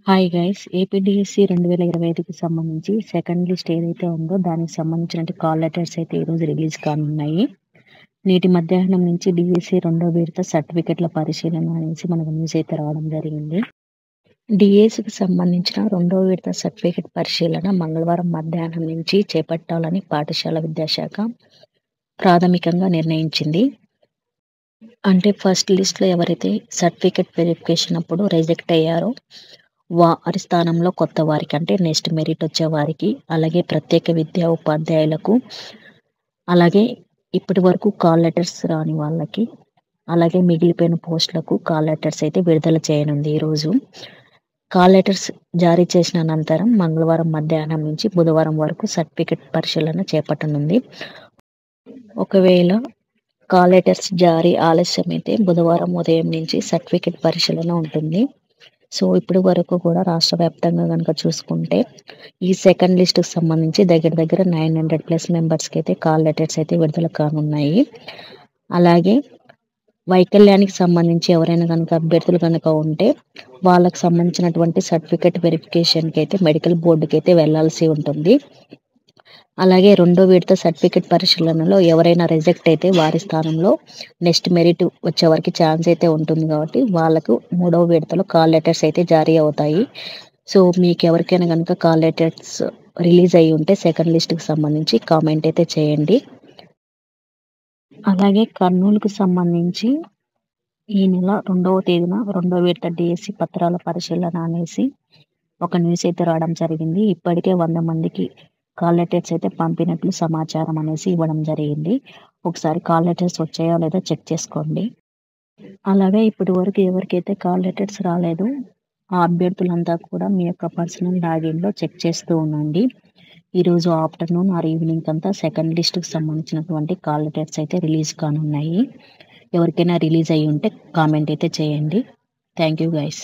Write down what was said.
Hi guys APDSC 2025కి సంబంధించి second list ఏదైతే ఉందో దానికి సంబంధించిన కాల్ లెటర్స్ అయితే ఈరోజు రిలీజ్ కానున్నాయి. నేటి మధ్యాహ్నం నుంచి డిఎస్సి రెండో విడత సర్టిఫికెట్ల పరిశీలన అనేసి మనకు న్యూస్ అయితే రావడం జరిగింది. డిఎస్సికి సంబంధించిన రెండో విడత సర్టిఫికెట్ పరిశీలన మంగళవారం మధ్యాహ్నం నుంచి చేపట్టాలని పాఠశాల విద్యాశాఖ ప్రాథమికంగా నిర్ణయించింది. అంటే ఫస్ట్ లిస్ట్లో ఎవరైతే సర్టిఫికెట్ వెరిఫికేషన్ అప్పుడు రిజెక్ట్ అయ్యారో వారి స్థానంలో కొత్త వారికి అంటే నెక్స్ట్ మెరిట్ వచ్చే వారికి, అలాగే ప్రత్యేక విద్యా ఉపాధ్యాయులకు, అలాగే ఇప్పటి వరకు కాల్ లెటర్స్ రాని వాళ్ళకి, అలాగే మిగిలిపోయిన పోస్టులకు కాల్ లెటర్స్ అయితే విడుదల చేయనుంది. ఈరోజు కాల్ లెటర్స్ జారీ చేసిన అనంతరం మంగళవారం మధ్యాహ్నం నుంచి బుధవారం వరకు సర్టిఫికెట్ పరిశీలన చేపట్టనుంది. ఒకవేళ కాల్ లెటర్స్ జారీ ఆలస్యమైతే బుధవారం ఉదయం నుంచి సర్టిఫికెట్ పరిశీలన ఉంటుంది. సో ఇప్పటి వరకు కూడా రాష్ట్ర వ్యాప్తంగా కనుక చూసుకుంటే ఈ సెకండ్ లిస్టుకు సంబంధించి దగ్గర 900+ మెంబర్స్కి అయితే కాల్ లెటర్స్ అయితే విడుదల కానున్నాయి. అలాగే వైకల్యానికి సంబంధించి ఎవరైనా కనుక అభ్యర్థులు కనుక ఉంటే వాళ్ళకు సంబంధించినటువంటి సర్టిఫికెట్ వెరిఫికేషన్కి అయితే మెడికల్ బోర్డుకి అయితే వెళ్లాల్సి ఉంటుంది. అలాగే రెండో విడత సర్టిఫికెట్ పరిశీలనలో ఎవరైనా రిజెక్ట్ అయితే వారి స్థానంలో నెక్స్ట్ మెరిట్ వచ్చే వరకు ఛాన్స్ అయితే ఉంటుంది కాబట్టి వాళ్ళకు మూడవ విడతలో కాల్ లెటర్స్ అయితే జారీ అవుతాయి. సో మీకు ఎవరికైనా కనుక కాల్ లెటర్స్ రిలీజ్ అయ్యి ఉంటే సెకండ్ లిస్ట్కి సంబంధించి కామెంట్ అయితే చేయండి. అలాగే కర్నూలుకు సంబంధించి ఈ నెల 2వ తేదీన రెండో విడత డిఎస్సి పత్రాల పరిశీలన అనేసి ఒక న్యూస్ అయితే రావడం జరిగింది. ఇప్పటికే 100 మందికి కాల్ లెటర్స్ అయితే పంపినట్లు సమాచారం అనేసి ఇవ్వడం జరిగింది. ఒకసారి కాల్ లెటర్స్ వచ్చాయో లేదో చెక్ చేసుకోండి. అలాగే ఇప్పటి వరకు ఎవరికైతే కాల్ లెటర్స్ రాలేదు ఆ అభ్యర్థులంతా కూడా మీ యొక్క పర్సనల్ లాగిన్లో చెక్ చేస్తూ ఉండండి. ఈరోజు ఆఫ్టర్నూన్ ఆర్ ఈవినింగ్ అంతా సెకండ్ లిస్టుకు సంబంధించినటువంటి కాల్ లెటర్స్ అయితే రిలీజ్ కానున్నాయి. ఎవరికైనా రిలీజ్ అయ్యి ఉంటే కామెంట్ అయితే చేయండి. Thank you guys.